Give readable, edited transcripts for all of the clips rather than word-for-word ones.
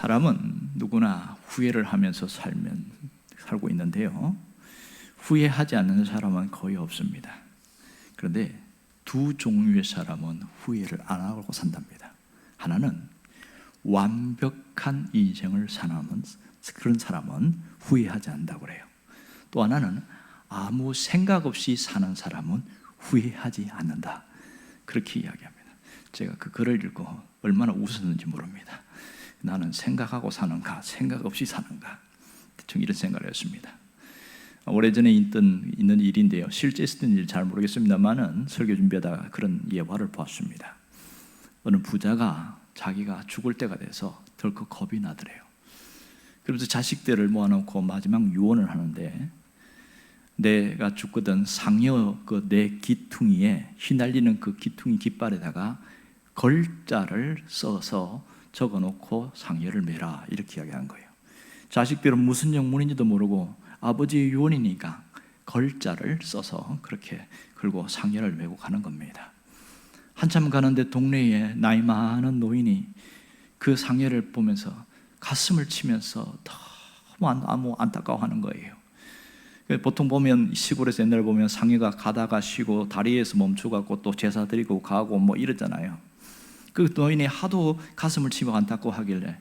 사람은 누구나 후회를 하면서 살고 있는데요, 후회하지 않는 사람은 거의 없습니다. 그런데 두 종류의 사람은 후회를 안 하고 산답니다. 하나는 완벽한 인생을 사는 그런 사람은 후회하지 않는다고 그래요. 또 하나는 아무 생각 없이 사는 사람은 후회하지 않는다, 그렇게 이야기합니다. 제가 그 글을 읽고 얼마나 웃었는지 모릅니다. 나는 생각하고 사는가, 생각 없이 사는가, 대충 이런 생각을 했습니다. 오래전에 있는 일인데요, 실제 있었던 일인지 잘 모르겠습니다만은 설교 준비하다가 그런 예화를 보았습니다. 어느 부자가 자기가 죽을 때가 돼서 덜컥 겁이 나더래요. 그러면서 자식들을 모아놓고 마지막 유언을 하는데, 내가 죽거든 상여 내 기퉁이에 휘날리는 그 기퉁이 깃발에다가 걸자를 써서 적어놓고 상여를 매라, 이렇게 이야기한 거예요. 자식들은 무슨 영문인지도 모르고 아버지의 유언이니까 걸자를 써서 그렇게 걸고 상여를 메고 가는 겁니다. 한참 가는데 동네에 나이 많은 노인이 그 상여를 보면서 가슴을 치면서 너무 안타까워하는 거예요. 보통 보면 시골에서 옛날에 보면 상여가 가다가 쉬고 다리에서 멈춰갖고 또 제사 드리고 가고 뭐 이러잖아요. 그 노인이 하도 가슴을 치며 안타까워하길래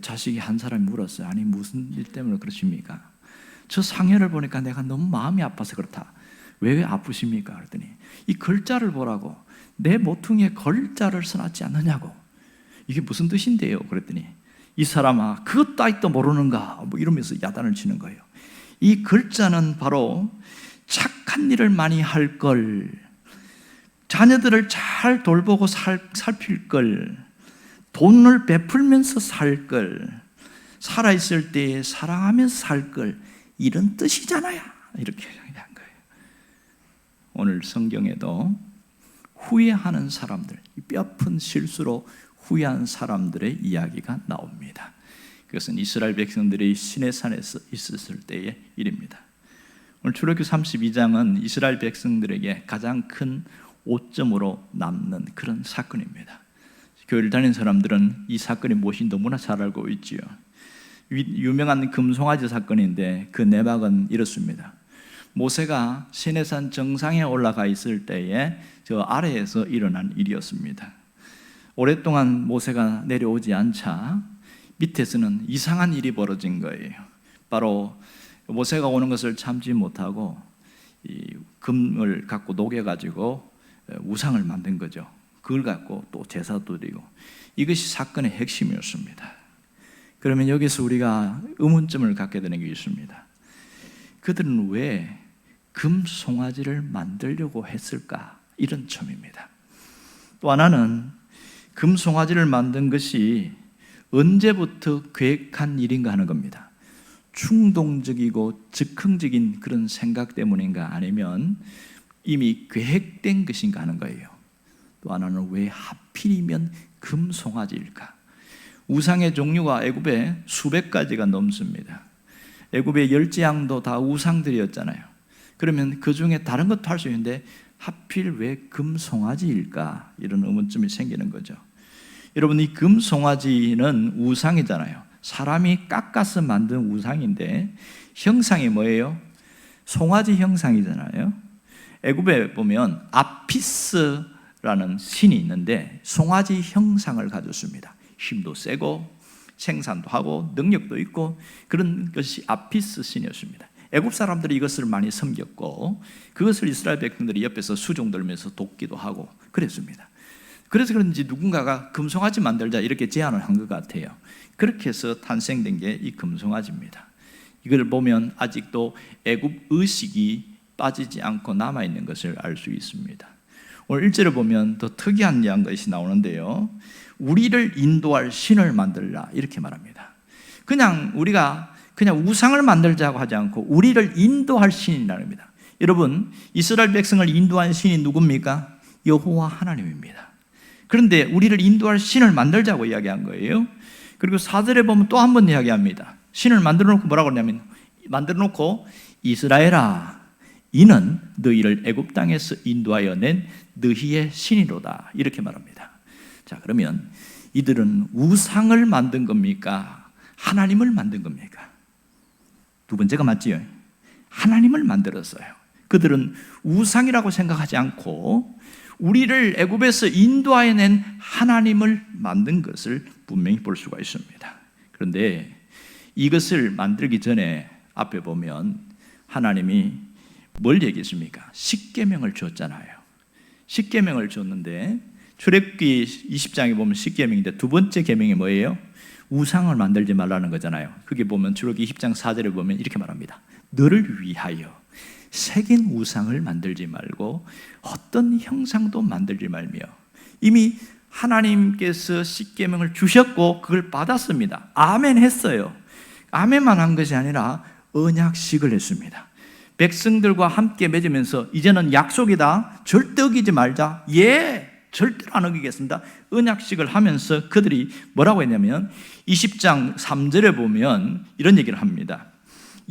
자식이 한 사람이 물었어요. 아니 무슨 일 때문에 그러십니까? 저 상여를 보니까 내가 너무 마음이 아파서 그렇다. 왜 아프십니까? 그랬더니 이 글자를 보라고, 내 모퉁이에 걸자를 써놨지 않느냐고. 이게 무슨 뜻인데요? 그랬더니 이 사람아 그것 따위도 모르는가, 뭐 이러면서 야단을 치는 거예요. 이 글자는 바로 착한 일을 많이 할 걸, 자녀들을 잘 돌보고 살필 걸, 돈을 베풀면서 살 걸, 살아있을 때에 사랑하면서 살 걸, 이런 뜻이잖아요. 이렇게 얘기한 거예요. 오늘 성경에도 후회하는 사람들, 뼈아픈 실수로 후회한 사람들의 이야기가 나옵니다. 그것은 이스라엘 백성들이 시내산에서 있었을 때의 일입니다. 오늘 출애굽기 32장은 이스라엘 백성들에게 가장 큰 오점으로 남는 그런 사건입니다. 교회를 다니는 사람들은 이 사건이 무엇인지 너무나 잘 알고 있지요. 유명한 금송아지 사건인데 그 내막은 이렇습니다. 모세가 시내산 정상에 올라가 있을 때에 저 아래에서 일어난 일이었습니다. 오랫동안 모세가 내려오지 않자 밑에서는 이상한 일이 벌어진 거예요. 바로 모세가 오는 것을 참지 못하고 이 금을 갖고 녹여가지고 우상을 만든 거죠. 그걸 갖고 또 제사도 드리고, 이것이 사건의 핵심이었습니다. 그러면 여기서 우리가 의문점을 갖게 되는 게 있습니다. 그들은 왜 금송아지를 만들려고 했을까? 이런 점입니다. 또 하나는 금송아지를 만든 것이 언제부터 계획한 일인가 하는 겁니다. 충동적이고 즉흥적인 그런 생각 때문인가, 아니면 이미 계획된 것인가 하는 거예요. 또 하나는 왜 하필이면 금송아지일까? 우상의 종류가 애굽에 수백 가지가 넘습니다. 애굽의 열지양도 다 우상들이었잖아요. 그러면 그 중에 다른 것도 할 수 있는데 하필 왜 금송아지일까? 이런 의문점이 생기는 거죠. 여러분, 이 금송아지는 우상이잖아요. 사람이 깎아서 만든 우상인데 형상이 뭐예요? 송아지 형상이잖아요. 애굽에 보면 아피스라는 신이 있는데 송아지 형상을 가졌습니다. 힘도 세고 생산도 하고 능력도 있고, 그런 것이 아피스 신이었습니다. 애굽 사람들이 이것을 많이 섬겼고, 그것을 이스라엘 백성들이 옆에서 수종들면서 돕기도 하고 그랬습니다. 그래서 그런지 누군가가 금송아지 만들자 이렇게 제안을 한 것 같아요. 그렇게 해서 탄생된 게 이 금송아지입니다. 이걸 보면 아직도 애굽 의식이 빠지지 않고 남아있는 것을 알 수 있습니다. 오늘 1절을 보면 더 특이한 것이 나오는데요, 우리를 인도할 신을 만들라, 이렇게 말합니다. 우리가 그냥 우상을 만들자고 하지 않고 우리를 인도할 신이라는 겁니다. 여러분, 이스라엘 백성을 인도한 신이 누굽니까? 여호와 하나님입니다. 그런데 우리를 인도할 신을 만들자고 이야기한 거예요. 그리고 4절에 보면 또 한 번 이야기합니다. 신을 만들어 놓고 뭐라고 그러냐면, 만들어 놓고 이스라엘아, 이는 너희를 애굽 땅에서 인도하여 낸 너희의 신이로다, 이렇게 말합니다. 자, 그러면 이들은 우상을 만든 겁니까? 하나님을 만든 겁니까? 두 번째가 맞지요. 하나님을 만들었어요. 그들은 우상이라고 생각하지 않고 우리를 애굽에서 인도하여 낸 하나님을 만든 것을 분명히 볼 수가 있습니다. 그런데 이것을 만들기 전에 앞에 보면 하나님이 뭘 얘기했습니까? 십계명을 줬잖아요. 십계명을 줬는데 출애굽기 20장에 보면 십계명인데 두 번째 계명이 뭐예요? 우상을 만들지 말라는 거잖아요. 그게 보면 출애굽기 20장 4절에 보면 이렇게 말합니다. 너를 위하여 새긴 우상을 만들지 말고 어떤 형상도 만들지 말며. 이미 하나님께서 십계명을 주셨고 그걸 받았습니다. 아멘 했어요. 아멘만 한 것이 아니라 언약식을 했습니다. 백성들과 함께 맺으면서 이제는 약속이다, 절대 어기지 말자, 절대로 안 어기겠습니다, 언약식을 하면서 그들이 뭐라고 했냐면 20장 3절에 보면 이런 얘기를 합니다.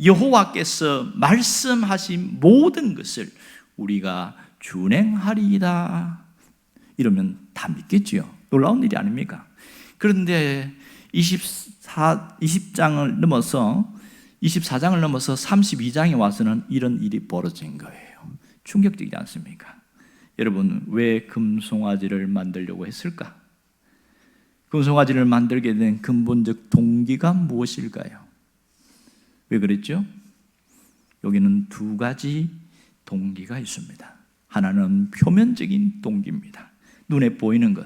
여호와께서 말씀하신 모든 것을 우리가 준행하리이다. 이러면 다 믿겠지요. 놀라운 일이 아닙니까? 그런데 20장을 넘어서 24장을 넘어서 32장에 와서는 이런 일이 벌어진 거예요. 충격적이지 않습니까? 여러분, 왜 금송아지를 만들려고 했을까? 금송아지를 만들게 된 근본적 동기가 무엇일까요? 왜 그랬죠? 여기는 두 가지 동기가 있습니다. 하나는 표면적인 동기입니다. 눈에 보이는 것.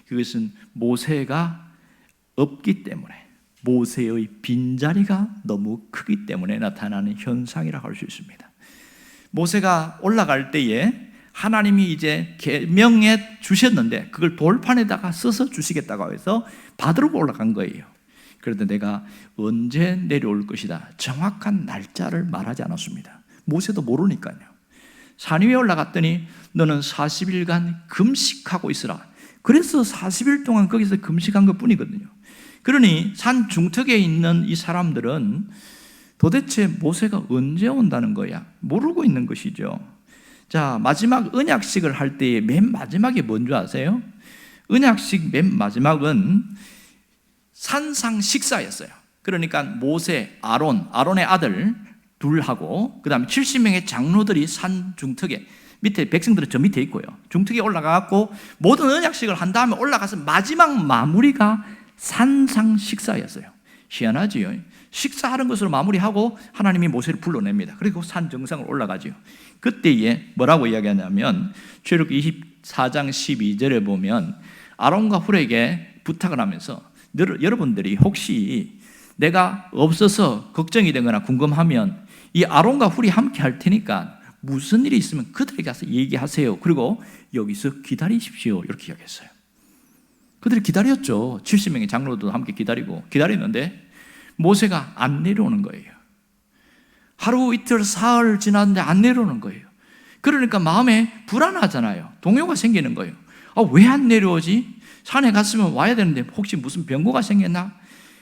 그것은 모세가 없기 때문에, 모세의 빈자리가 너무 크기 때문에 나타나는 현상이라고 할 수 있습니다. 모세가 올라갈 때에 하나님이 이제 계명해 주셨는데 그걸 돌판에다가 써서 주시겠다고 해서 받으러 올라간 거예요. 그런데 내가 언제 내려올 것이다, 정확한 날짜를 말하지 않았습니다. 모세도 모르니까요. 산 위에 올라갔더니 너는 40일간 금식하고 있으라. 그래서 40일 동안 거기서 금식한 것 뿐이거든요. 그러니 산 중턱에 있는 이 사람들은 도대체 모세가 언제 온다는 거야 모르고 있는 것이죠. 자, 마지막 언약식을 할 때의 맨 마지막이 뭔지 아세요? 언약식 맨 마지막은 산상 식사였어요. 그러니까 모세, 아론의 아들 둘하고 그 다음에 70명의 장로들이 산 중턱에, 밑에 백성들은 저 밑에 있고요, 중턱에 올라가고 모든 언약식을 한 다음에 올라가서 마지막 마무리가 산상 식사였어요. 희한하지요. 식사하는 것으로 마무리하고 하나님이 모세를 불러냅니다. 그리고 산 정상을 올라가죠. 그때에 뭐라고 이야기하냐면 출애굽기 24장 12절에 보면 아론과 훌에게 부탁을 하면서 여러분들이 혹시 내가 없어서 걱정이 되거나 궁금하면 이 아론과 훌이 함께 할 테니까 무슨 일이 있으면 그들에게 가서 얘기하세요. 그리고 여기서 기다리십시오. 이렇게 이야기했어요. 그들이 기다렸죠. 70명의 장로도 함께 기다리는데 모세가 안 내려오는 거예요. 하루 이틀 사흘 지났는데 안 내려오는 거예요. 그러니까 마음에 불안하잖아요. 동요가 생기는 거예요. 왜 안 내려오지? 산에 갔으면 와야 되는데 혹시 무슨 변고가 생겼나?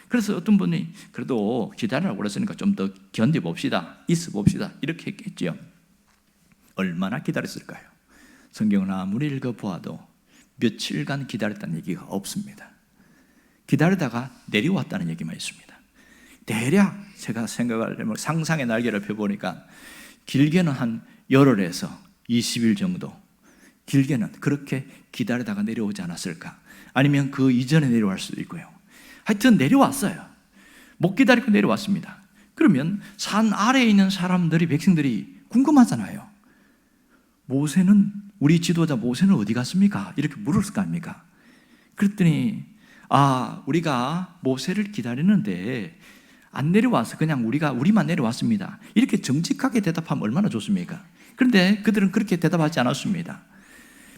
그래서 어떤 분이 그래도 기다리라고 그랬으니까 좀 더 견뎌봅시다, 있어봅시다, 이렇게 했겠죠. 얼마나 기다렸을까요? 성경을 아무리 읽어보아도 며칠간 기다렸다는 얘기가 없습니다. 기다리다가 내려왔다는 얘기만 있습니다. 대략 제가 생각하려면 상상의 날개를 펴보니까 길게는 한 열흘에서 20일 정도, 길게는 그렇게 기다리다가 내려오지 않았을까? 아니면 그 이전에 내려갈 수도 있고요. 하여튼 내려왔어요. 못 기다리고 내려왔습니다. 그러면 산 아래에 있는 사람들이, 백성들이 궁금하잖아요. 모세는, 우리 지도자 모세는 어디 갔습니까? 이렇게 물었을 거 아닙니까? 그랬더니 우리가 모세를 기다리는데 안 내려와서 그냥 우리만 내려왔습니다. 이렇게 정직하게 대답하면 얼마나 좋습니까? 그런데 그들은 그렇게 대답하지 않았습니다.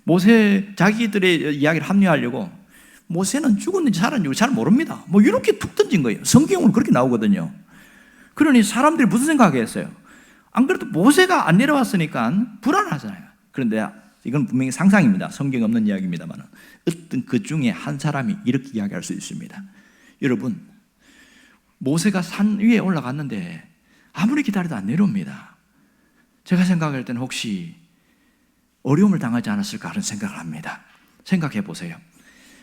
모세, 자기들의 이야기를 합리화하려고 모세는 죽었는지 살았는지 잘 모릅니다, 이렇게 툭 던진 거예요. 성경으로 그렇게 나오거든요. 그러니 사람들이 무슨 생각했어요? 안 그래도 모세가 안 내려왔으니까 불안하잖아요. 그런데 이건 분명히 상상입니다. 성경 없는 이야기입니다만 어떤 그 중에 한 사람이 이렇게 이야기할 수 있습니다. 여러분, 모세가 산 위에 올라갔는데 아무리 기다려도 안 내려옵니다. 제가 생각할 때는 혹시 어려움을 당하지 않았을까 하는 생각을 합니다. 생각해 보세요.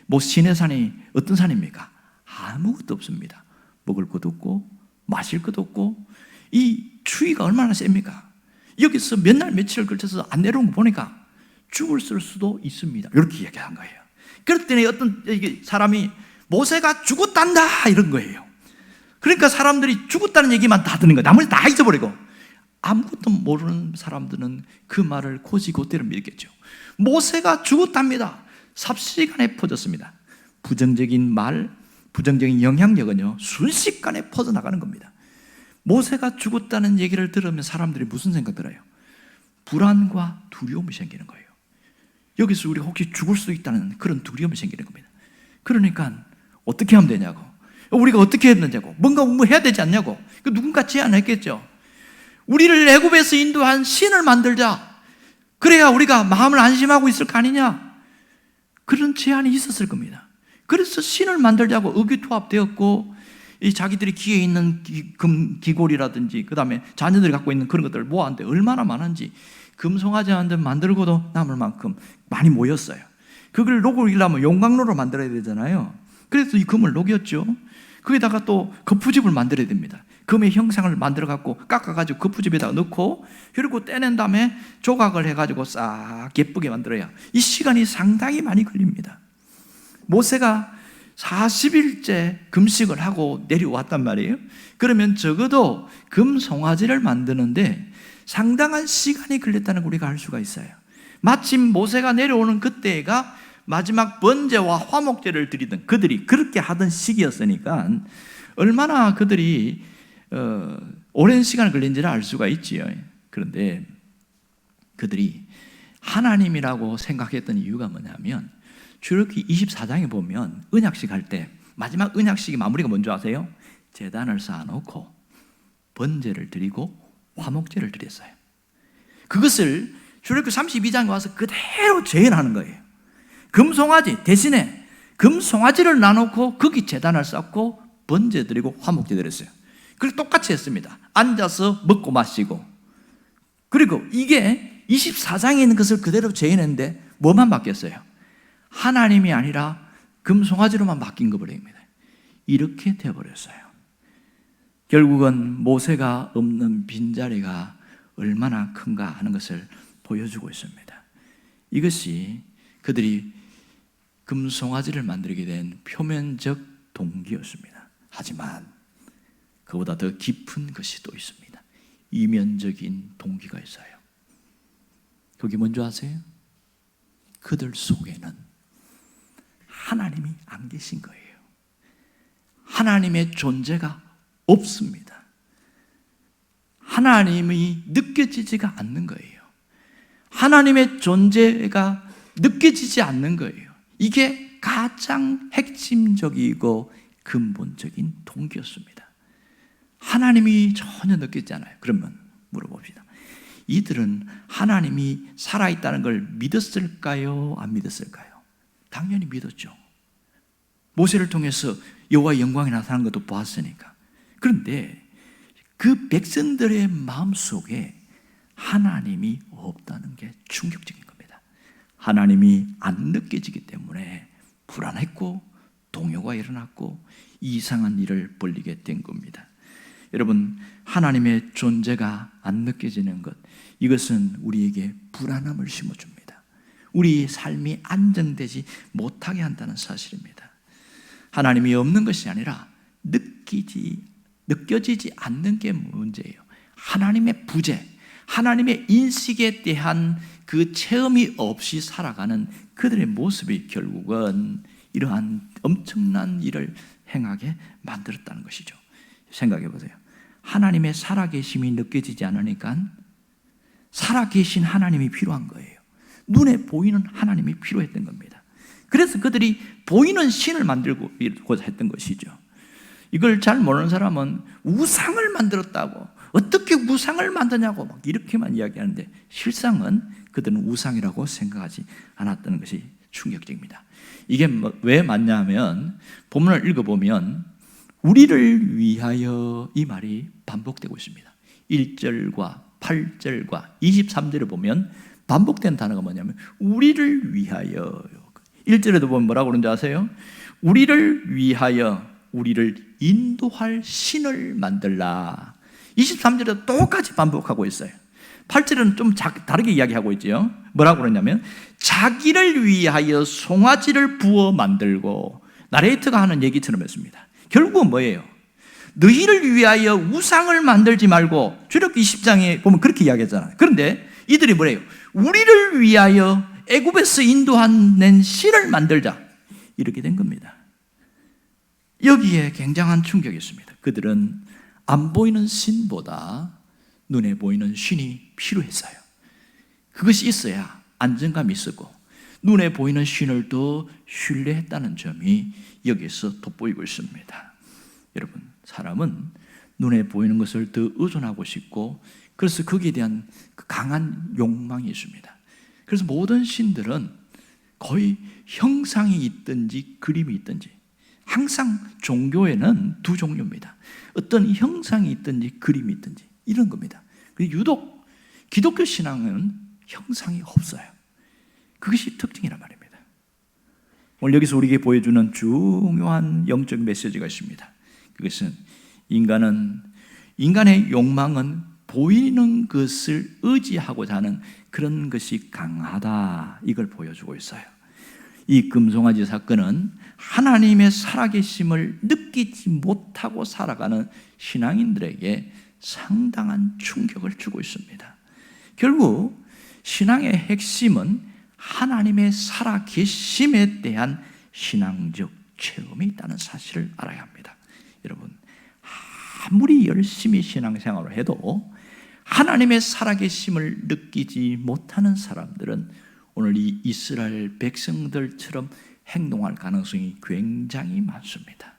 뭐 시내산이 어떤 산입니까? 아무것도 없습니다. 먹을 것도 없고 마실 것도 없고 이 추위가 얼마나 셉니까? 여기서 몇 날 며칠을 걸쳐서 안 내려온 거 보니까 죽을 수도 있습니다. 이렇게 얘기한 거예요. 그랬더니 어떤 사람이 모세가 죽었단다 이런 거예요. 그러니까 사람들이 죽었다는 얘기만 다 듣는 거예요. 나머지 다 잊어버리고. 아무것도 모르는 사람들은 그 말을 곧이곧대로 믿겠죠. 모세가 죽었답니다. 삽시간에 퍼졌습니다. 부정적인 말, 부정적인 영향력은요 순식간에 퍼져나가는 겁니다. 모세가 죽었다는 얘기를 들으면 사람들이 무슨 생각 들어요? 불안과 두려움이 생기는 거예요. 여기서 우리가 혹시 죽을 수 있다는 그런 두려움이 생기는 겁니다. 그러니까 어떻게 하면 되냐고, 우리가 어떻게 했느냐고, 뭔가 해야 되지 않냐고. 누군가 제안했겠죠. 우리를 애굽에서 인도한 신을 만들자. 그래야 우리가 마음을 안심하고 있을 거 아니냐. 그런 제안이 있었을 겁니다. 그래서 신을 만들자고 의기투합되었고, 이 자기들이 귀에 있는 기골이라든지 그 다음에 자녀들이 갖고 있는 그런 것들을 모았는데 얼마나 많은지 금송아지 한 대 만들고도 남을 만큼 많이 모였어요. 그걸 녹이려면 용광로로 만들어야 되잖아요. 그래서 이 금을 녹였죠. 거기다가 또 거푸집을 만들어야 됩니다. 금의 형상을 만들어 갖고 깎아가지고 거푸집에다가 넣고, 그리고 떼낸 다음에 조각을 해가지고 싹 예쁘게 만들어야 이 시간이 상당히 많이 걸립니다. 모세가 40일째 금식을 하고 내려왔단 말이에요. 그러면 적어도 금 송아지를 만드는데 상당한 시간이 걸렸다는 걸 우리가 알 수가 있어요. 마침 모세가 내려오는 그때가 마지막 번제와 화목제를 드리던, 그들이 그렇게 하던 시기였으니까 얼마나 그들이 오랜 시간을 걸린지를 알 수가 있지요. 그런데 그들이 하나님이라고 생각했던 이유가 뭐냐면, 출애굽기 24장에 보면 언약식 할 때 마지막 언약식이 마무리가 뭔지 아세요? 제단을 쌓아놓고 번제를 드리고 화목제를 드렸어요. 그것을 출애굽기 32장에 와서 그대로 재현하는 거예요. 금송아지 대신에 금송아지를 놔놓고 거기 제단을 쌓고 번제 드리고 화목제 드렸어요. 그걸 똑같이 했습니다. 앉아서 먹고 마시고. 그리고 이게 24장에 있는 것을 그대로 재현했는데 뭐만 바뀌었어요? 하나님이 아니라 금송아지로만 바뀐 거 버립니다. 이렇게 되어버렸어요. 결국은 모세가 없는 빈자리가 얼마나 큰가 하는 것을 보여주고 있습니다. 이것이 그들이 금송아지를 만들게 된 표면적 동기였습니다. 하지만 그보다 더 깊은 것이 또 있습니다. 이면적인 동기가 있어요. 그게 뭔지 아세요? 그들 속에는 하나님이 안 계신 거예요. 하나님의 존재가 없습니다. 하나님이 느껴지지가 않는 거예요. 하나님의 존재가 느껴지지 않는 거예요. 이게 가장 핵심적이고 근본적인 동기였습니다. 하나님이 전혀 느껴지지 않아요. 그러면 물어봅시다. 이들은 하나님이 살아있다는 걸 믿었을까요? 안 믿었을까요? 당연히 믿었죠. 모세를 통해서 여호와의 영광이 나타난 것도 보았으니까. 그런데 그 백성들의 마음속에 하나님이 없다는 게 충격적인 겁니다. 하나님이 안 느껴지기 때문에 불안했고 동요가 일어났고 이상한 일을 벌이게 된 겁니다. 여러분, 하나님의 존재가 안 느껴지는 것, 이것은 우리에게 불안함을 심어줍니다. 우리 삶이 안정되지 못하게 한다는 사실입니다. 하나님이 없는 것이 아니라 느껴지지 않는 게 문제예요. 하나님의 부재, 하나님의 인식에 대한 그 체험이 없이 살아가는 그들의 모습이 결국은 이러한 엄청난 일을 행하게 만들었다는 것이죠. 생각해 보세요. 하나님의 살아계심이 느껴지지 않으니까 살아계신 하나님이 필요한 거예요. 눈에 보이는 하나님이 필요했던 겁니다. 그래서 그들이 보이는 신을 만들고자 했던 것이죠. 이걸 잘 모르는 사람은 우상을 만들었다고, 어떻게 우상을 만드냐고 막 이렇게만 이야기하는데, 실상은 그들은 우상이라고 생각하지 않았다는 것이 충격적입니다. 이게 왜 맞냐면, 본문을 읽어보면 우리를 위하여 이 말이 반복되고 있습니다. 1절과 8절과 23절을 보면 반복된 단어가 뭐냐면 우리를 위하여. 1절에도 보면 뭐라고 그러는지 아세요? 우리를 위하여 우리를 인도할 신을 만들라. 23절에도 똑같이 반복하고 있어요. 8절은 좀 다르게 이야기하고 있죠. 뭐라고 그러냐면 자기를 위하여 송아지를 부어 만들고, 나레이터가 하는 얘기처럼 했습니다. 결국은 뭐예요? 너희를 위하여 우상을 만들지 말고, 출애굽기 20장에 보면 그렇게 이야기했잖아요. 그런데 이들이 뭐래요? 우리를 위하여 애굽에서 인도한 신을 만들자, 이렇게 된 겁니다. 여기에 굉장한 충격이 있습니다. 그들은 안 보이는 신보다 눈에 보이는 신이 필요했어요. 그것이 있어야 안정감이 있었고 눈에 보이는 신을 더 신뢰했다는 점이 여기서 돋보이고 있습니다. 여러분, 사람은 눈에 보이는 것을 더 의존하고 싶고, 그래서 거기에 대한 강한 욕망이 있습니다. 그래서 모든 신들은 거의 형상이 있든지 그림이 있든지, 항상 종교에는 두 종류입니다. 어떤 형상이 있든지 그림이 있든지 이런 겁니다. 유독 기독교 신앙은 형상이 없어요. 그것이 특징이란 말입니다. 오늘 여기서 우리에게 보여주는 중요한 영적 메시지가 있습니다. 그것은 인간의 욕망은 보이는 것을 의지하고자 하는 그런 것이 강하다, 이걸 보여주고 있어요. 이 금송아지 사건은 하나님의 살아계심을 느끼지 못하고 살아가는 신앙인들에게 상당한 충격을 주고 있습니다. 결국 신앙의 핵심은 하나님의 살아계심에 대한 신앙적 체험이 있다는 사실을 알아야 합니다. 여러분, 아무리 열심히 신앙생활을 해도 하나님의 살아계심을 느끼지 못하는 사람들은 오늘 이 이스라엘 백성들처럼 행동할 가능성이 굉장히 많습니다.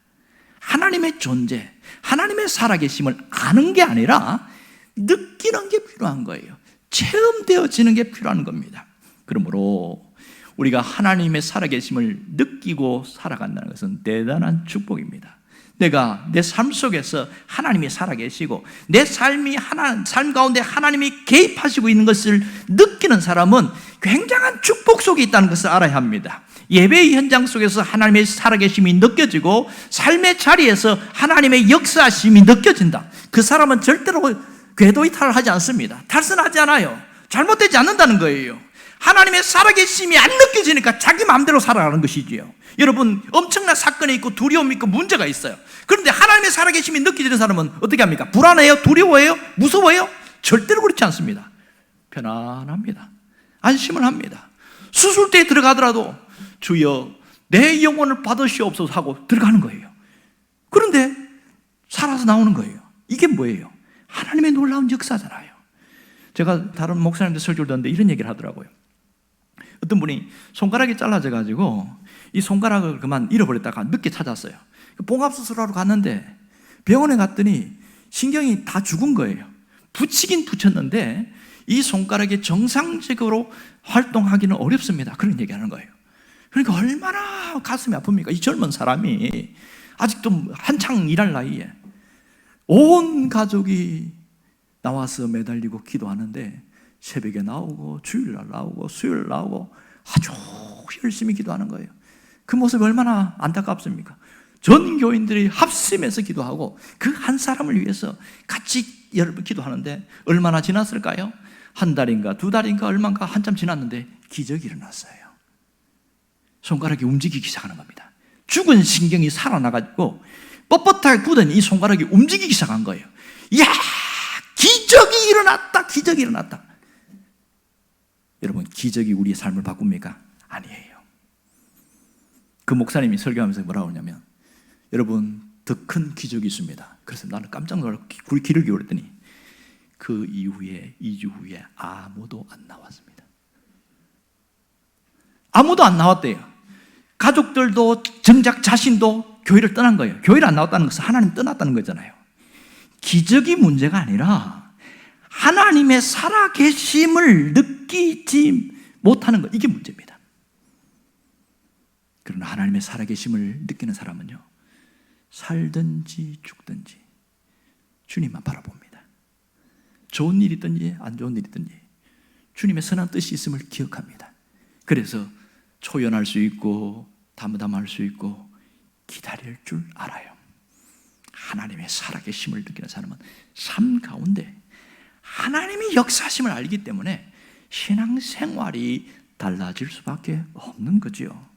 하나님의 존재, 하나님의 살아계심을 아는 게 아니라 느끼는 게 필요한 거예요. 체험되어지는 게 필요한 겁니다. 그러므로 우리가 하나님의 살아계심을 느끼고 살아간다는 것은 대단한 축복입니다. 내가 내 삶 속에서 하나님이 살아계시고 내 삶 가운데 하나님이 개입하시고 있는 것을 느끼는 사람은 굉장한 축복 속에 있다는 것을 알아야 합니다. 예배의 현장 속에서 하나님의 살아계심이 느껴지고 삶의 자리에서 하나님의 역사하심이 느껴진다. 그 사람은 절대로 궤도 이탈을 하지 않습니다. 탈선하지 않아요. 잘못되지 않는다는 거예요. 하나님의 살아계심이 안 느껴지니까 자기 마음대로 살아가는 것이지요. 여러분, 엄청난 사건이 있고 두려움이 있고 문제가 있어요. 그런데 하나님의 살아계심이 느껴지는 사람은 어떻게 합니까? 불안해요? 두려워해요? 무서워요? 절대로 그렇지 않습니다. 편안합니다. 안심을 합니다. 수술대에 들어가더라도 주여 내 영혼을 받으시옵소서 하고 들어가는 거예요. 그런데 살아서 나오는 거예요. 이게 뭐예요? 하나님의 놀라운 역사잖아요. 제가 다른 목사님들 설교를 듣는데 이런 얘기를 하더라고요. 어떤 분이 손가락이 잘라져 가지고 이 손가락을 그만 잃어버렸다가 늦게 찾았어요. 봉합수술하러 갔는데 병원에 갔더니 신경이 다 죽은 거예요. 붙이긴 붙였는데 이 손가락이 정상적으로 활동하기는 어렵습니다. 그런 얘기하는 거예요. 그러니까 얼마나 가슴이 아픕니까? 이 젊은 사람이 아직도 한창 일할 나이에 온 가족이 나와서 매달리고 기도하는데 새벽에 나오고 주일날 나오고 수요일 나오고 아주 열심히 기도하는 거예요. 그 모습이 얼마나 안타깝습니까? 전 교인들이 합심해서 기도하고 그 한 사람을 위해서 같이 여러분 기도하는데 얼마나 지났을까요? 한 달인가 두 달인가 얼마인가 한참 지났는데 기적이 일어났어요. 손가락이 움직이기 시작하는 겁니다. 죽은 신경이 살아나가지고 뻣뻣하게 굳은 이 손가락이 움직이기 시작한 거예요. 이야, 기적이 일어났다. 기적이 일어났다. 여러분, 기적이 우리의 삶을 바꿉니까? 아니에요. 그 목사님이 설교하면서 뭐라고 하냐면, 여러분, 더 큰 기적이 있습니다. 그래서 나는 깜짝 놀라고 귀를 기울였더니 그 이후에 2주 후에 아무도 안 나왔습니다. 아무도 안 나왔대요. 가족들도 정작 자신도 교회를 떠난 거예요. 교회를 안 나왔다는 것은 하나님 떠났다는 거잖아요. 기적이 문제가 아니라 하나님의 살아계심을 느끼지 못하는 것, 이게 문제입니다. 그러나 하나님의 살아계심을 느끼는 사람은요, 살든지 죽든지 주님만 바라봅니다. 좋은 일이 있든지 안 좋은 일이 있든지 주님의 선한 뜻이 있음을 기억합니다. 그래서 초연할 수 있고 담담할 수 있고 기다릴 줄 알아요. 하나님의 살아계심을 느끼는 사람은 삶 가운데 하나님이 역사하심을 알기 때문에 신앙생활이 달라질 수밖에 없는 거죠.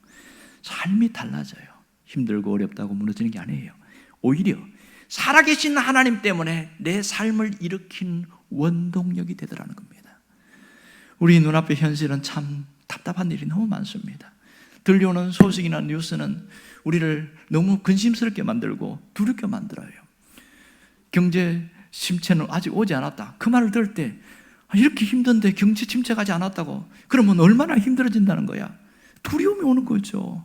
삶이 달라져요. 힘들고 어렵다고 무너지는 게 아니에요. 오히려 살아계신 하나님 때문에 내 삶을 일으킨 원동력이 되더라는 겁니다. 우리 눈앞의 현실은 참 답답한 일이 너무 많습니다. 들려오는 소식이나 뉴스는 우리를 너무 근심스럽게 만들고 두렵게 만들어요. 경제 침체는 아직 오지 않았다. 그 말을 들을 때 이렇게 힘든데 경제 침체가 하지 않았다고? 그러면 얼마나 힘들어진다는 거야? 두려움이 오는 거죠.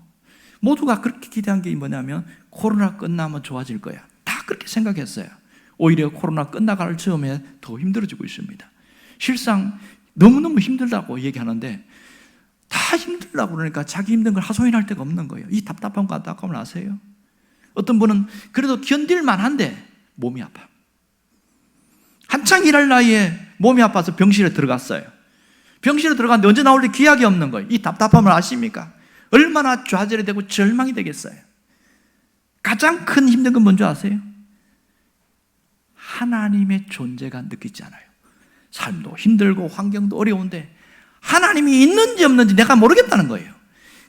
모두가 그렇게 기대한 게 뭐냐면 코로나 끝나면 좋아질 거야. 다 그렇게 생각했어요. 오히려 코로나 끝나갈 즈음에 더 힘들어지고 있습니다. 실상 너무너무 힘들다고 얘기하는데 다 힘들다고 그러니까 자기 힘든 걸 하소연할 데가 없는 거예요. 이 답답함과 안타까움을 아세요? 어떤 분은 그래도 견딜만 한데 몸이 아파. 한창 일할 나이에 몸이 아파서 병실에 들어갔어요. 병실에 들어갔는데 언제 나올 때 기약이 없는 거예요. 이 답답함을 아십니까? 얼마나 좌절이 되고 절망이 되겠어요. 가장 큰 힘든 건 뭔지 아세요? 하나님의 존재가 느끼지 않아요. 삶도 힘들고 환경도 어려운데 하나님이 있는지 없는지 내가 모르겠다는 거예요.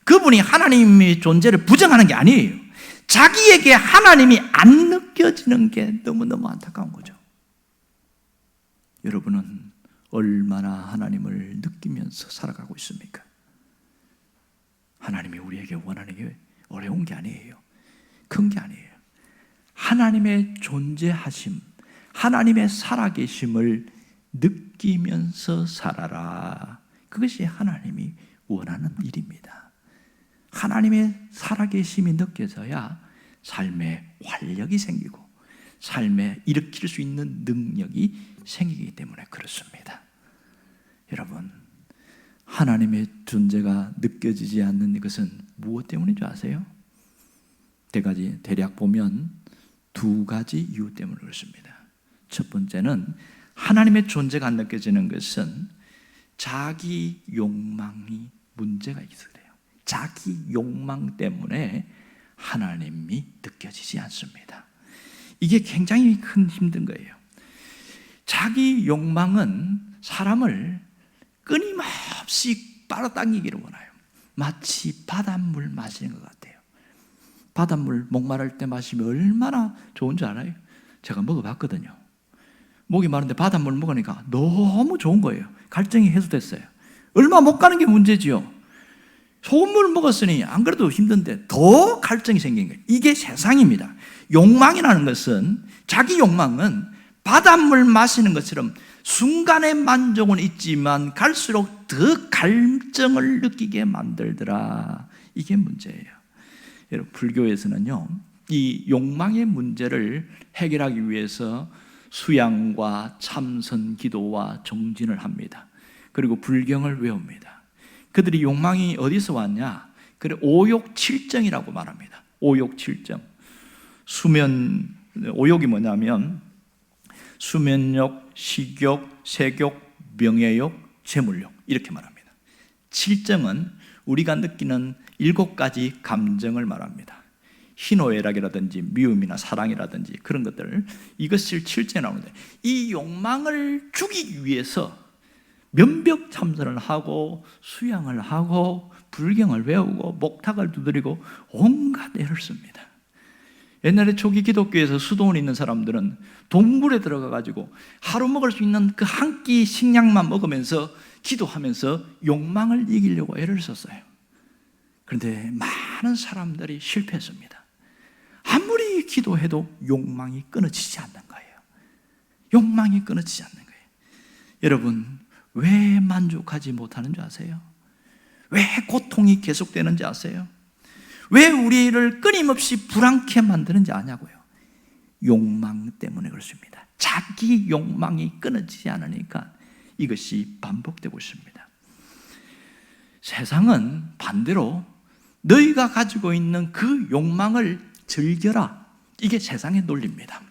그분이 하나님의 존재를 부정하는 게 아니에요. 자기에게 하나님이 안 느껴지는 게 너무너무 안타까운 거죠. 여러분은 얼마나 하나님을 느끼면서 살아가고 있습니까? 하나님이 우리에게 원하는 게 어려운 게 아니에요. 큰 게 아니에요. 하나님의 존재하심, 하나님의 살아계심을 느끼면서 살아라. 그것이 하나님이 원하는 일입니다. 하나님의 살아계심이 느껴져야 삶에 활력이 생기고 삶에 일으킬 수 있는 능력이 생기기 때문에 그렇습니다. 여러분, 하나님의 존재가 느껴지지 않는 것은 무엇 때문인 줄 아세요? 대략 보면 두 가지 이유 때문에 그렇습니다. 첫 번째는 하나님의 존재가 안 느껴지는 것은 자기 욕망이 문제가 있어요. 자기 욕망 때문에 하나님이 느껴지지 않습니다. 이게 굉장히 큰 힘든 거예요. 자기 욕망은 사람을 끊임없이 빨아당기기를 원해요. 마치 바닷물 마시는 것 같아요. 바닷물 목마를 때 마시면 얼마나 좋은 줄 알아요? 제가 먹어봤거든요. 목이 마른데 바닷물 먹으니까 너무 좋은 거예요. 갈증이 해소됐어요. 얼마 못 가는 게 문제지요. 소금물을 먹었으니 안 그래도 힘든데 더 갈증이 생긴 거예요. 이게 세상입니다. 욕망이라는 것은, 자기 욕망은 바닷물 마시는 것처럼 순간의 만족은 있지만 갈수록 더 갈증을 느끼게 만들더라. 이게 문제예요. 여러분, 불교에서는요, 이 욕망의 문제를 해결하기 위해서 수양과 참선, 기도와 정진을 합니다. 그리고 불경을 외웁니다. 그들이 욕망이 어디서 왔냐? 그래, 오욕칠정이라고 말합니다. 오욕칠정. 오욕이 뭐냐면 수면욕, 식욕, 색욕, 명예욕, 재물욕, 이렇게 말합니다. 칠정은 우리가 느끼는 7가지 감정을 말합니다. 희노애락이라든지 미움이나 사랑이라든지 그런 것들, 이것을 칠정에 나오는데, 이 욕망을 죽이기 위해서 면벽 참선을 하고 수양을 하고 불경을 외우고 목탁을 두드리고 온갖 애를 씁니다. 옛날에 초기 기독교에서 수도원에 있는 사람들은 동굴에 들어가가지고 하루 먹을 수 있는 그 한 끼 식량만 먹으면서 기도하면서 욕망을 이기려고 애를 썼어요. 그런데 많은 사람들이 실패했습니다. 아무리 기도해도 욕망이 끊어지지 않는 거예요. 욕망이 끊어지지 않는 거예요. 여러분, 왜 만족하지 못하는 줄 아세요? 왜 고통이 계속되는지 아세요? 왜 우리를 끊임없이 불안케 만드는지 아냐고요? 욕망 때문에 그렇습니다. 자기 욕망이 끊어지지 않으니까 이것이 반복되고 있습니다. 세상은 반대로 너희가 가지고 있는 그 욕망을 즐겨라. 이게 세상의 논리입니다.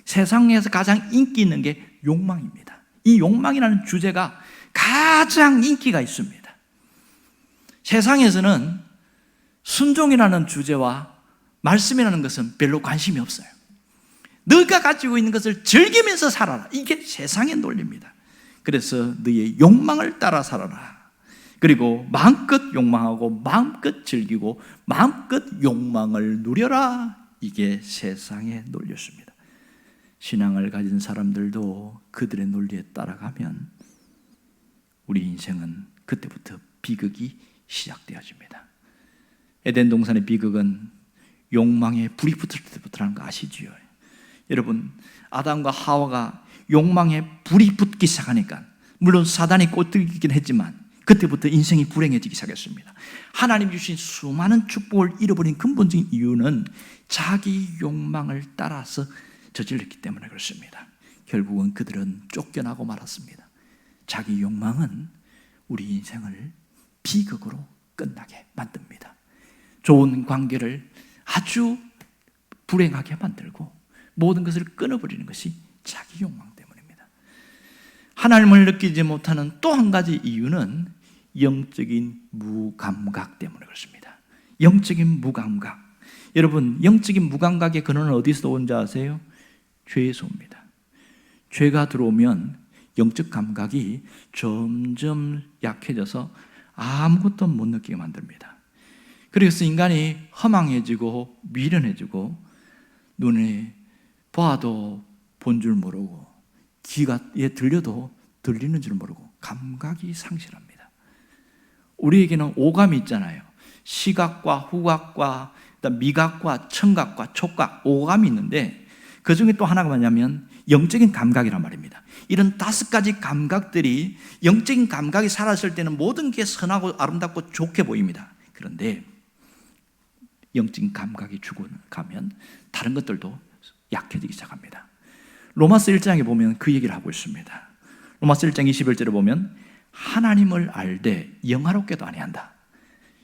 세상에서 가장 인기 있는 게 욕망입니다. 이 욕망이라는 주제가 가장 인기가 있습니다. 세상에서는 순종이라는 주제와 말씀이라는 것은 별로 관심이 없어요. 너가 가지고 있는 것을 즐기면서 살아라. 이게 세상의 논리입니다. 그래서 너의 욕망을 따라 살아라. 그리고 마음껏 욕망하고 마음껏 즐기고 마음껏 욕망을 누려라. 이게 세상의 논리였습니다. 신앙을 가진 사람들도 그들의 논리에 따라가면 우리 인생은 그때부터 비극이 시작되어집니다. 에덴 동산의 비극은 욕망에 불이 붙을 때부터라는 거 아시지요? 여러분, 아담과 하와가 욕망에 불이 붙기 시작하니까, 물론 사단이 꼬투리긴 했지만 그때부터 인생이 불행해지기 시작했습니다. 하나님 주신 수많은 축복을 잃어버린 근본적인 이유는 자기 욕망을 따라서 저질렀기 때문에 그렇습니다. 결국은 그들은 쫓겨나고 말았습니다. 자기 욕망은 우리 인생을 비극으로 끝나게 만듭니다. 좋은 관계를 아주 불행하게 만들고 모든 것을 끊어버리는 것이 자기 욕망 때문입니다. 하나님을 느끼지 못하는 또 한 가지 이유는 영적인 무감각 때문에 그렇습니다. 영적인 무감각. 여러분, 영적인 무감각의 근원은 어디서 온지 아세요? 죄에서 옵니다. 죄가 들어오면 영적 감각이 점점 약해져서 아무것도 못 느끼게 만듭니다. 그래서 인간이 허망해지고 미련해지고 눈에 봐도 본 줄 모르고 귀에 들려도 들리는 줄 모르고 감각이 상실합니다. 우리에게는 오감이 있잖아요. 시각과 후각과 미각과 청각과 촉각, 오감이 있는데 그 중에 또 하나가 뭐냐면 영적인 감각이란 말입니다. 이런 5가지 감각들이, 영적인 감각이 살았을 때는 모든 게 선하고 아름답고 좋게 보입니다. 그런데 영적인 감각이 죽어가면 다른 것들도 약해지기 시작합니다. 로마서 1장에 보면 그 얘기를 하고 있습니다. 로마서 1장 21절에 보면 하나님을 알되 영화롭게도 아니한다.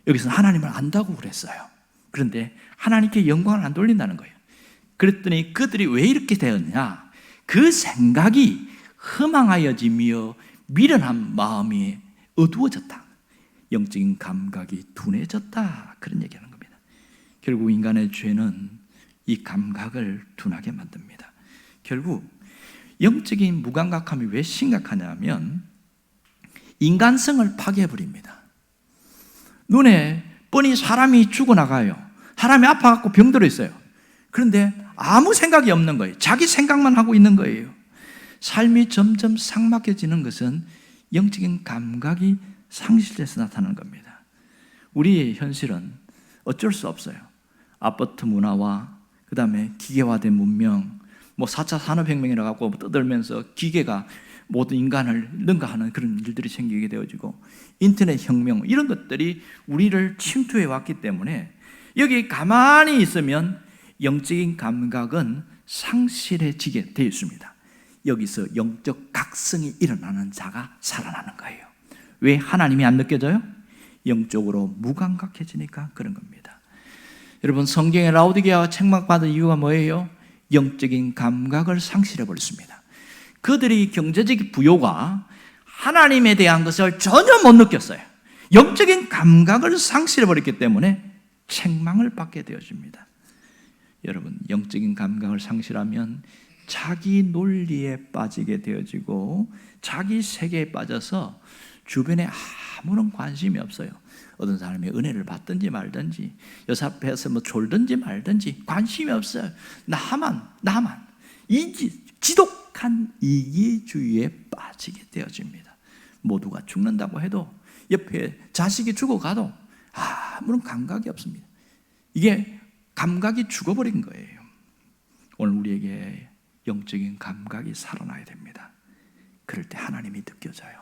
여기서 하나님을 안다고 그랬어요. 그런데 하나님께 영광을 안 돌린다는 거예요. 그랬더니 그들이 왜 이렇게 되었냐? 그 생각이 허망하여지며 미련한 마음이 어두워졌다. 영적인 감각이 둔해졌다. 그런 얘기하는 겁니다. 결국 인간의 죄는 이 감각을 둔하게 만듭니다. 결국 영적인 무감각함이 왜 심각하냐면 인간성을 파괴해버립니다. 눈에 뻔히 사람이 죽어나가요. 사람이 아파갖고 병들어 있어요. 그런데 아무 생각이 없는 거예요. 자기 생각만 하고 있는 거예요. 삶이 점점 삭막해지는 것은 영적인 감각이 상실돼서 나타나는 겁니다. 우리의 현실은 어쩔 수 없어요. 아파트 문화와 그 다음에 기계화된 문명, 4차 산업혁명이라고 갖고 떠들면서 기계가 모든 인간을 능가하는 그런 일들이 생기게 되어지고 인터넷 혁명, 이런 것들이 우리를 침투해 왔기 때문에 여기 가만히 있으면 영적인 감각은 상실해지게 되어 있습니다. 여기서 영적 각성이 일어나는 자가 살아나는 거예요. 왜 하나님이 안 느껴져요? 영적으로 무감각해지니까 그런 겁니다. 여러분, 성경의 라오디게아가 책망받은 이유가 뭐예요? 영적인 감각을 상실해버렸습니다. 그들이 경제적 부요가 하나님에 대한 것을 전혀 못 느꼈어요. 영적인 감각을 상실해버렸기 때문에 책망을 받게 되어집니다. 여러분, 영적인 감각을 상실하면 자기 논리에 빠지게 되어지고 자기 세계에 빠져서 주변에 아무런 관심이 없어요. 어떤 사람이 은혜를 받든지 말든지 여사 앞에서 졸든지 말든지 관심이 없어요. 나만 지독한 이기주의에 빠지게 되어집니다. 모두가 죽는다고 해도 옆에 자식이 죽어가도 아무런 감각이 없습니다. 이게 감각이 죽어버린 거예요. 오늘 우리에게 영적인 감각이 살아나야 됩니다. 그럴 때 하나님이 느껴져요.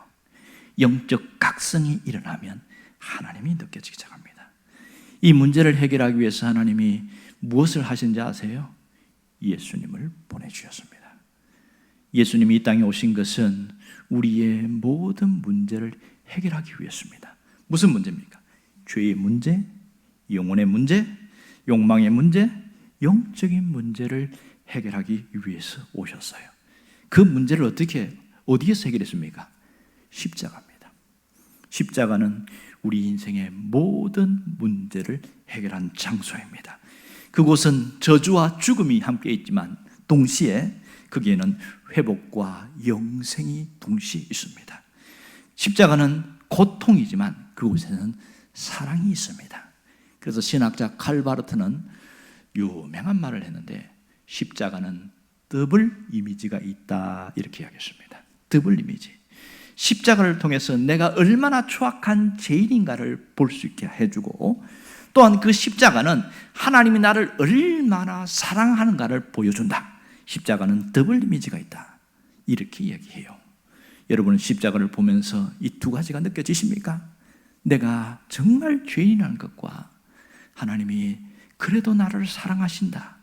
영적 각성이 일어나면 하나님이 느껴지기 시작합니다. 이 문제를 해결하기 위해서 하나님이 무엇을 하신지 아세요? 예수님을 보내주셨습니다. 예수님이 이 땅에 오신 것은 우리의 모든 문제를 해결하기 위해서입니다. 무슨 문제입니까? 죄의 문제, 영혼의 문제, 욕망의 문제, 영적인 문제를 해결하기 위해서 오셨어요. 그 문제를 어디에서 해결했습니까? 십자가입니다. 십자가는 우리 인생의 모든 문제를 해결한 장소입니다. 그곳은 저주와 죽음이 함께 있지만 동시에 거기에는 회복과 영생이 동시에 있습니다. 십자가는 고통이지만 그곳에는 사랑이 있습니다. 그래서 신학자 칼바르트는 유명한 말을 했는데 십자가는 더블 이미지가 있다 이렇게 이야기했습니다. 더블 이미지. 십자가를 통해서 내가 얼마나 추악한 죄인인가를 볼 수 있게 해주고 또한 그 십자가는 하나님이 나를 얼마나 사랑하는가를 보여준다. 십자가는 더블 이미지가 있다 이렇게 이야기해요. 여러분은 십자가를 보면서 이 두 가지가 느껴지십니까? 내가 정말 죄인이라는 것과 하나님이 그래도 나를 사랑하신다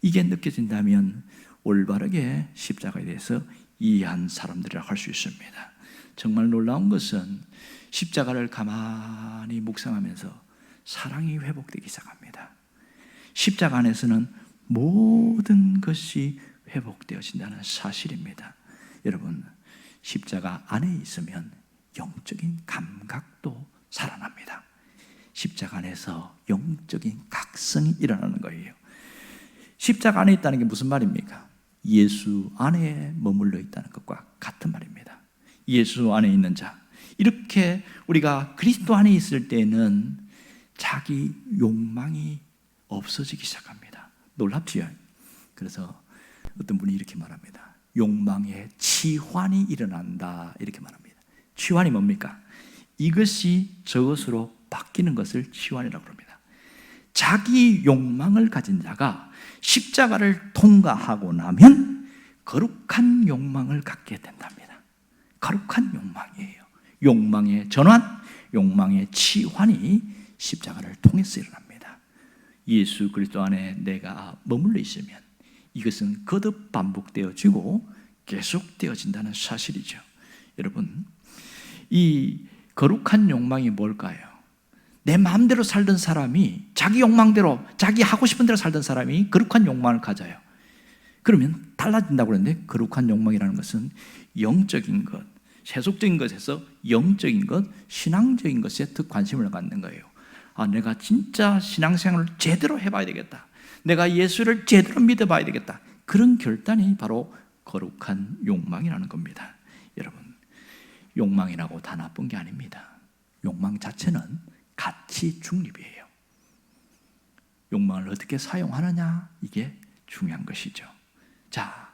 이게 느껴진다면 올바르게 십자가에 대해서 이해한 사람들이라 할 수 있습니다. 정말 놀라운 것은 십자가를 가만히 묵상하면서 사랑이 회복되기 시작합니다. 십자가 안에서는 모든 것이 회복되어진다는 사실입니다. 여러분, 십자가 안에 있으면 영적인 감각도 살아납니다. 십자가 안에서 영적인 각성이 일어나는 거예요. 십자가 안에 있다는 게 무슨 말입니까? 예수 안에 머물러 있다는 것과 같은 말입니다. 예수 안에 있는 자. 이렇게 우리가 그리스도 안에 있을 때는 자기 욕망이 없어지기 시작합니다. 놀랍지요? 그래서 어떤 분이 이렇게 말합니다. 욕망의 치환이 일어난다 이렇게 말합니다. 치환이 뭡니까? 이것이 저것으로 바뀌는 것을 치환이라고 합니다. 자기 욕망을 가진 자가 십자가를 통과하고 나면 거룩한 욕망을 갖게 된답니다. 거룩한 욕망이에요. 욕망의 전환, 욕망의 치환이 십자가를 통해서 일어납니다. 예수 그리스도 안에 내가 머물러 있으면 이것은 거듭 반복되어지고 계속되어진다는 사실이죠. 여러분, 이 거룩한 욕망이 뭘까요? 내 마음대로 살던 사람이 자기 욕망대로 자기 하고 싶은 대로 살던 사람이 거룩한 욕망을 가져요. 그러면 달라진다고 그러는데 거룩한 욕망이라는 것은 영적인 것, 세속적인 것에서 영적인 것, 신앙적인 것에 더 관심을 갖는 거예요. 아, 내가 진짜 신앙생활을 제대로 해봐야 되겠다. 내가 예수를 제대로 믿어봐야 되겠다. 그런 결단이 바로 거룩한 욕망이라는 겁니다. 여러분, 욕망이라고 다 나쁜 게 아닙니다. 욕망 자체는 가치 중립이에요. 욕망을 어떻게 사용하느냐 이게 중요한 것이죠. 자,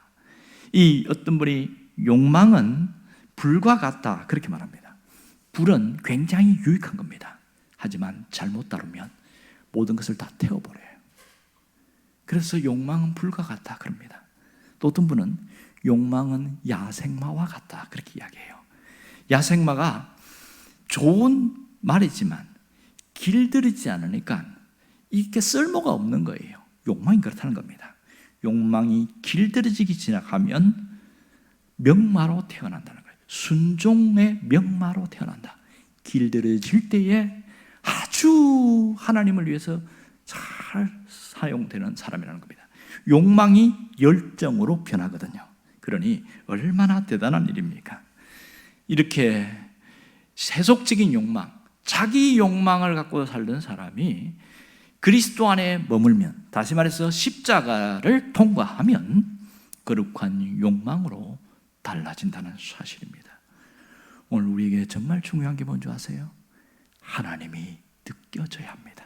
이 어떤 분이 욕망은 불과 같다 그렇게 말합니다. 불은 굉장히 유익한 겁니다. 하지만 잘못 다루면 모든 것을 다 태워버려요. 그래서 욕망은 불과 같다 그럽니다. 또 어떤 분은 욕망은 야생마와 같다 그렇게 이야기해요. 야생마가 좋은 말이지만 길들이지 않으니까 이게 쓸모가 없는 거예요. 욕망이 그렇다는 겁니다. 욕망이 길들여지기 시작하면 명마로 태어난다는 거예요. 순종의 명마로 태어난다. 길들여질 때에 아주 하나님을 위해서 잘 사용되는 사람이라는 겁니다. 욕망이 열정으로 변하거든요. 그러니 얼마나 대단한 일입니까? 이렇게 세속적인 욕망, 자기 욕망을 갖고 살던 사람이 그리스도 안에 머물면, 다시 말해서 십자가를 통과하면 거룩한 욕망으로 달라진다는 사실입니다. 오늘 우리에게 정말 중요한 게 뭔지 아세요? 하나님이 느껴져야 합니다.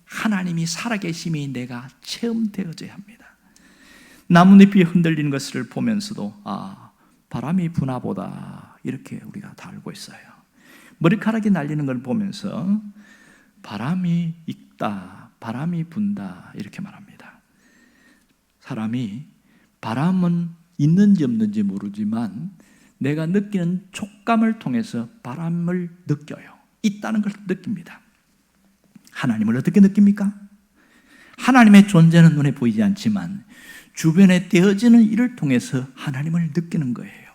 하나님이 살아계심이 내가 체험되어져야 합니다. 나뭇잎이 흔들리는 것을 보면서도 바람이 부나보다 이렇게 우리가 다 알고 있어요. 머리카락이 날리는 걸 보면서 바람이 있다, 바람이 분다 이렇게 말합니다. 사람이 바람은 있는지 없는지 모르지만 내가 느끼는 촉감을 통해서 바람을 느껴요. 있다는 걸 느낍니다. 하나님을 어떻게 느낍니까? 하나님의 존재는 눈에 보이지 않지만 주변에 되어지는 일을 통해서 하나님을 느끼는 거예요.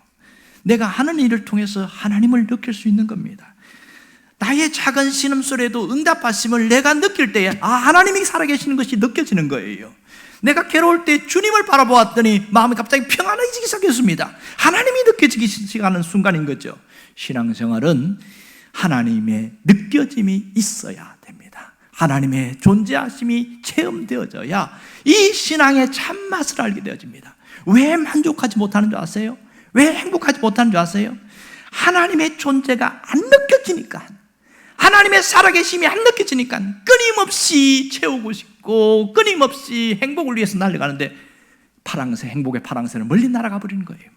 내가 하는 일을 통해서 하나님을 느낄 수 있는 겁니다. 나의 작은 신음소리에도 응답하심을 내가 느낄 때에 하나님이 살아계시는 것이 느껴지는 거예요. 내가 괴로울 때 주님을 바라보았더니 마음이 갑자기 평안해지기 시작했습니다. 하나님이 느껴지기 시작하는 순간인 거죠. 신앙생활은 하나님의 느껴짐이 있어야 됩니다. 하나님의 존재하심이 체험되어져야 이 신앙의 참맛을 알게 되어집니다. 왜 만족하지 못하는 줄 아세요? 왜 행복하지 못하는 줄 아세요? 하나님의 존재가 안 느껴지니까, 하나님의 살아계심이 안 느껴지니까 끊임없이 채우고 싶고 끊임없이 행복을 위해서 날아가는데 파랑새, 행복의 파랑새는 멀리 날아가 버리는 거예요.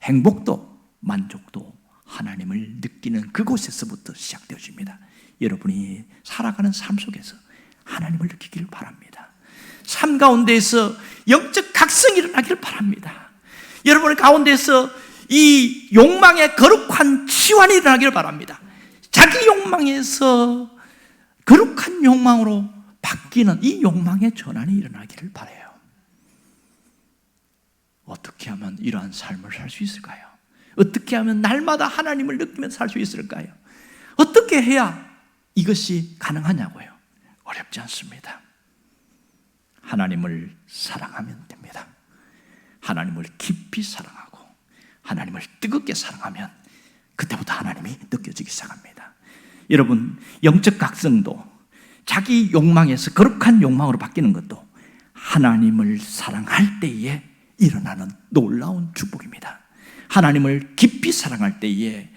행복도 만족도 하나님을 느끼는 그곳에서부터 시작되어집니다. 여러분이 살아가는 삶 속에서 하나님을 느끼기를 바랍니다. 삶 가운데에서 영적 각성이 일어나기를 바랍니다. 여러분의 가운데에서 이 욕망의 거룩한 치환이 일어나기를 바랍니다. 자기 욕망에서 거룩한 욕망으로 바뀌는 이 욕망의 전환이 일어나기를 바라요. 어떻게 하면 이러한 삶을 살 수 있을까요? 어떻게 하면 날마다 하나님을 느끼면서 살 수 있을까요? 어떻게 해야 이것이 가능하냐고요? 어렵지 않습니다. 하나님을 사랑하면 됩니다. 하나님을 깊이 사랑하고 하나님을 뜨겁게 사랑하면 그때부터 하나님이 느껴지기 시작합니다. 여러분, 영적 각성도 자기 욕망에서 거룩한 욕망으로 바뀌는 것도 하나님을 사랑할 때에 일어나는 놀라운 축복입니다. 하나님을 깊이 사랑할 때에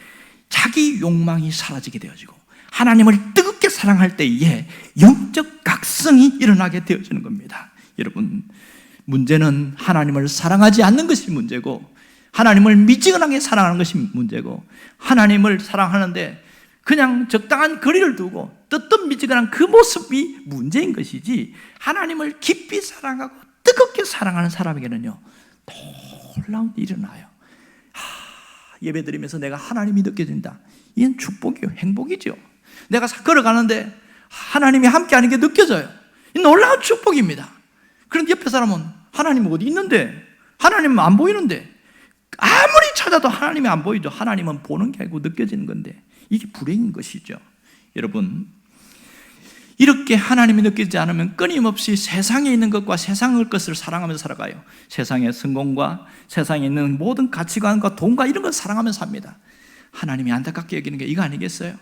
자기 욕망이 사라지게 되어지고 하나님을 뜨겁게 사랑할 때에 영적 각성이 일어나게 되어지는 겁니다. 여러분, 문제는 하나님을 사랑하지 않는 것이 문제고 하나님을 미지근하게 사랑하는 것이 문제고, 하나님을 사랑하는데 그냥 적당한 거리를 두고 뜨뜻미지근한 그 모습이 문제인 것이지, 하나님을 깊이 사랑하고 뜨겁게 사랑하는 사람에게는요 놀라운 일이 일어나요. 예배드리면서 내가 하나님이 느껴진다. 이건 축복이요, 행복이죠. 내가 걸어가는데 하나님이 함께하는 게 느껴져요. 이 놀라운 축복입니다. 그런데 옆에 사람은 하나님 어디 있는데, 하나님은 안 보이는데, 아무리 찾아도 하나님이 안 보이죠. 하나님은 보는 게 아니고 느껴지는 건데 이게 불행인 것이죠. 여러분, 이렇게 하나님이 느끼지 않으면 끊임없이 세상에 있는 것과 세상의 것을 사랑하면서 살아가요. 세상의 성공과 세상에 있는 모든 가치관과 돈과 이런 걸 사랑하면서 삽니다. 하나님이 안타깝게 여기는 게 이거 아니겠어요?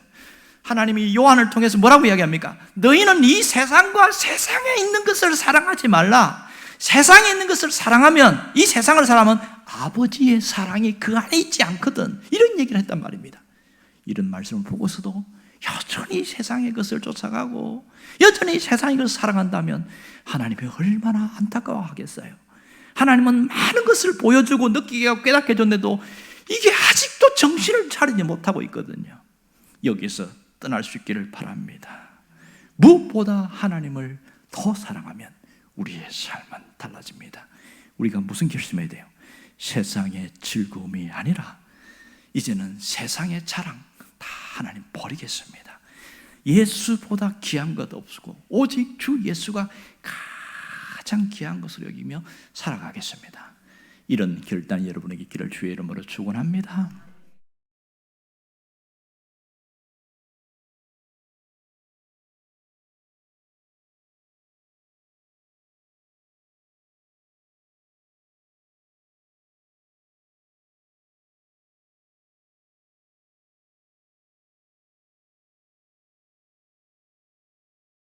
하나님이 요한을 통해서 뭐라고 이야기합니까? 너희는 이 세상과 세상에 있는 것을 사랑하지 말라. 세상에 있는 것을 사랑하면, 이 세상을 사랑하면 아버지의 사랑이 그 안에 있지 않거든. 이런 얘기를 했단 말입니다. 이런 말씀을 보고서도 여전히 세상의 것을 쫓아가고 여전히 세상의 것을 사랑한다면 하나님이 얼마나 안타까워하겠어요. 하나님은 많은 것을 보여주고 느끼게 하고 깨닫게 해줬는데도 이게 아직도 정신을 차리지 못하고 있거든요. 여기서 떠날 수 있기를 바랍니다. 무엇보다 하나님을 더 사랑하면 우리의 삶은 달라집니다. 우리가 무슨 결심해야 돼요? 세상의 즐거움이 아니라 이제는 세상의 자랑 다 하나님 버리겠습니다. 예수보다 귀한 것 없고 오직 주 예수가 가장 귀한 것으로 여기며 살아가겠습니다. 이런 결단이 여러분에게 있기를 주의 이름으로 축원합니다.